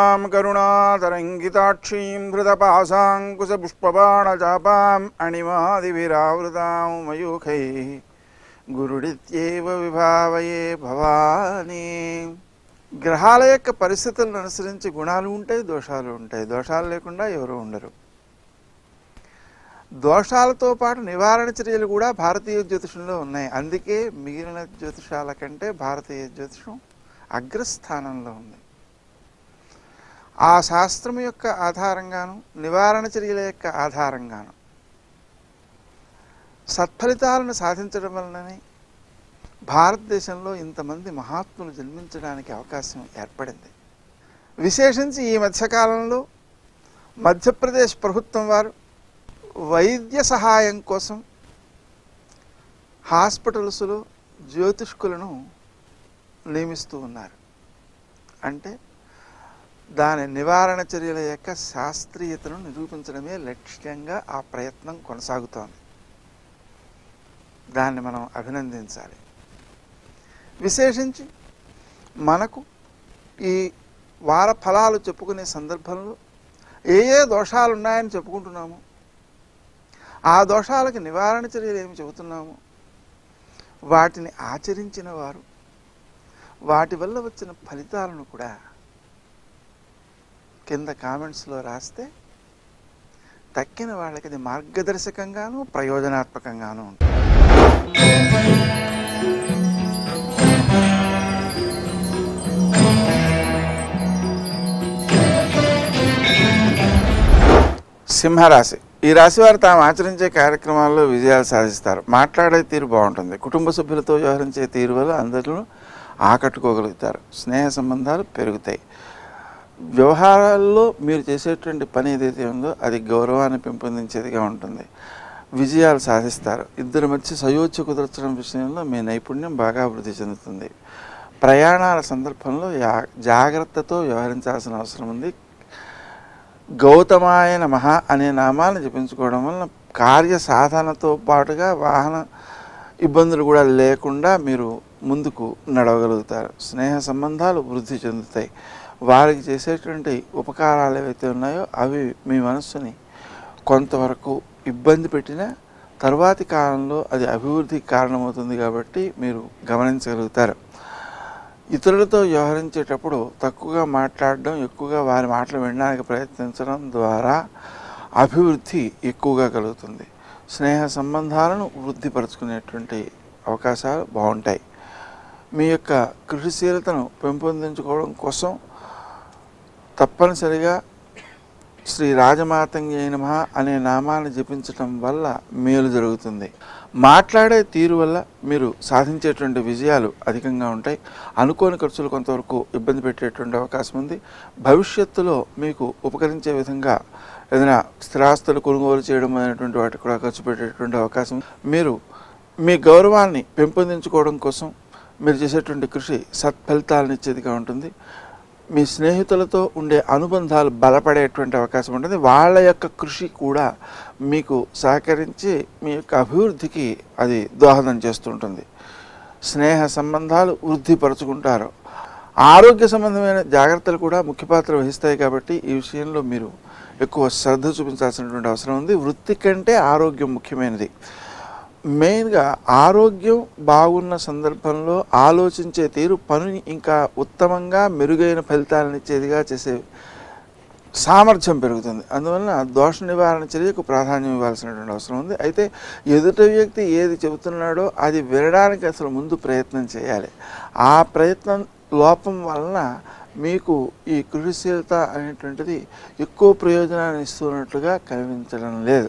కరుణాం కరుణాతరంగితాక్షీం ధృతపాశాంకుశపుష్పబాణచాపాం అణిమాదివిరావృతాం మయూఖైః గురుడిత్యేవ విభావయే భవానీ. గ్రహాల యొక్క పరిస్థితులను అనుసరించి గుణాలు ఉంటాయి, దోషాలు ఉంటాయి. దోషాలు లేకుండా ఎవరు ఉండరు. దోషాలతో పాటు నివారణ చర్యలు కూడా భారతీయ జ్యోతిషంలో ఉన్నాయి. అందుకే మిగిలిన జ్యోతిషాల కంటే భారతీయ జ్యోతిషం అగ్రస్థానంలో ఉంది. ఆ శాస్త్రం యొక్క ఆధారంగాను నివారణ చర్యల యొక్క ఆధారంగాను సత్ఫలితాలను సాధించడం వలననే భారతదేశంలో ఇంతమంది మహాత్ములు జన్మించడానికి అవకాశం ఏర్పడింది. విశేషించి ఈ మధ్యకాలంలో మధ్యప్రదేశ్ ప్రభుత్వం వారు వైద్య సహాయం కోసం హాస్పిటల్స్లో జ్యోతిష్కులను నియమిస్తూ ఉన్నారు. అంటే దాని నివారణ చర్యల యొక్క శాస్త్రీయతను నిరూపించడమే లక్ష్యంగా ఆ ప్రయత్నం కొనసాగుతోంది. దాన్ని మనం అభినందించాలి. విశేషించి మనకు ఈ వార ఫలాలు చెప్పుకునే సందర్భంలో ఏ ఏ దోషాలు ఉన్నాయని చెప్పుకుంటున్నాము, ఆ దోషాలకి నివారణ చర్యలు ఏమి చెబుతున్నాము, వాటిని ఆచరించిన వారు వాటి వల్ల వచ్చిన ఫలితాలను కూడా కింద కామెంట్స్లో రాస్తే తక్కిన వాళ్ళకి అది మార్గదర్శకంగాను ప్రయోజనాత్మకంగాను ఉంటుంది. సింహరాశి. ఈ రాశి వారు తాము ఆచరించే కార్యక్రమాల్లో విజయాలు సాధిస్తారు. మాట్లాడే తీరు బాగుంటుంది. కుటుంబ సభ్యులతో వ్యవహరించే తీరు వల్ల అందరిలో ఆకట్టుకోగలుగుతారు. స్నేహ సంబంధాలు పెరుగుతాయి. వ్యవహారాల్లో మీరు చేసేటువంటి పని ఏదైతే ఉందో అది గౌరవాన్ని పెంపొందించేదిగా ఉంటుంది. విజయాలు సాధిస్తారు. ఇద్దరి మధ్య సయోధ్య కుదర్చడం విషయంలో మీ నైపుణ్యం బాగా అభివృద్ధి చెందుతుంది. ప్రయాణాల సందర్భంలో జాగ్రత్తతో వ్యవహరించాల్సిన అవసరం ఉంది. గౌతమాయ నమః అనే నామాలను జపించుకోవడం వలన కార్య సాధనతో పాటుగా వాహన ఇబ్బందులు కూడా లేకుండా మీరు ముందుకు నడవగలుగుతారు. స్నేహ సంబంధాలు వృద్ధి చెందుతాయి. వారికి చేసేటువంటి ఉపకారాలు ఏవైతే ఉన్నాయో అవి మీ మనస్సుని కొంతవరకు ఇబ్బంది పెట్టినా తరువాతి కాలంలో అది అభివృద్ధికి కారణమవుతుంది కాబట్టి మీరు గమనించగలుగుతారు. ఇతరులతో వ్యవహరించేటప్పుడు తక్కువగా మాట్లాడడం, ఎక్కువగా వారి మాటలు వినడానికి ప్రయత్నించడం ద్వారా అభివృద్ధి ఎక్కువగా కలుగుతుంది. స్నేహ సంబంధాలను వృద్ధిపరచుకునేటువంటి అవకాశాలు బాగుంటాయి. మీ యొక్క కృషిశీలతను పెంపొందించుకోవడం కోసం తప్పనిసరిగా శ్రీ రాజమాతంగి నమః అనే నామాన్ని జపించటం వల్ల మేలు జరుగుతుంది. మాట్లాడే తీరు వల్ల మీరు సాధించేటువంటి విజయాలు అధికంగా ఉంటాయి. అనుకోని ఖర్చులు కొంతవరకు ఇబ్బంది పెట్టేటువంటి అవకాశం ఉంది. భవిష్యత్తులో మీకు ఉపకరించే విధంగా ఏదైనా స్థిరాస్తులు కొనుగోలు చేయడం అనేటువంటి వాటికి కూడా ఖర్చు పెట్టేటువంటి అవకాశం. మీరు మీ గౌరవాన్ని పెంపొందించుకోవడం కోసం మీరు చేసేటువంటి కృషి సత్ఫలితాలను ఇచ్చేదిగా ఉంటుంది. మీ స్నేహితులతో ఉండే అనుబంధాలు బలపడేటువంటి అవకాశం ఉంటుంది. వాళ్ళ యొక్క కృషి కూడా మీకు సహకరించి మీ యొక్క అభివృద్ధికి అది దోహదం చేస్తుంటుంది. స్నేహ సంబంధాలు వృద్ధిపరచుకుంటారు. ఆరోగ్య సంబంధమైన జాగ్రత్తలు కూడా ముఖ్య పాత్ర వహిస్తాయి కాబట్టి ఈ విషయంలో మీరు ఎక్కువ శ్రద్ధ చూపించాల్సినటువంటి అవసరం ఉంది. వృత్తి కంటే ఆరోగ్యం ముఖ్యమైనది. మెయిన్గా ఆరోగ్యం బాగున్న సందర్భంలో ఆలోచించే తీరు పనిని ఇంకా ఉత్తమంగా మెరుగైన ఫలితాలను ఇచ్చేదిగా చేసే సామర్థ్యం పెరుగుతుంది. అందువలన దోష నివారణ చర్యకు ప్రాధాన్యం ఇవ్వాల్సినటువంటి అవసరం ఉంది. అయితే ఎదుటి వ్యక్తి ఏది చెబుతున్నాడో అది వినడానికి అసలు ముందు ప్రయత్నం చేయాలి. ఆ ప్రయత్నం లోపం వలన మీకు ఈ కృషిశీలత అనేటువంటిది ఎక్కువ ప్రయోజనాన్ని ఇస్తున్నట్లుగా కనిపించడం లేదు.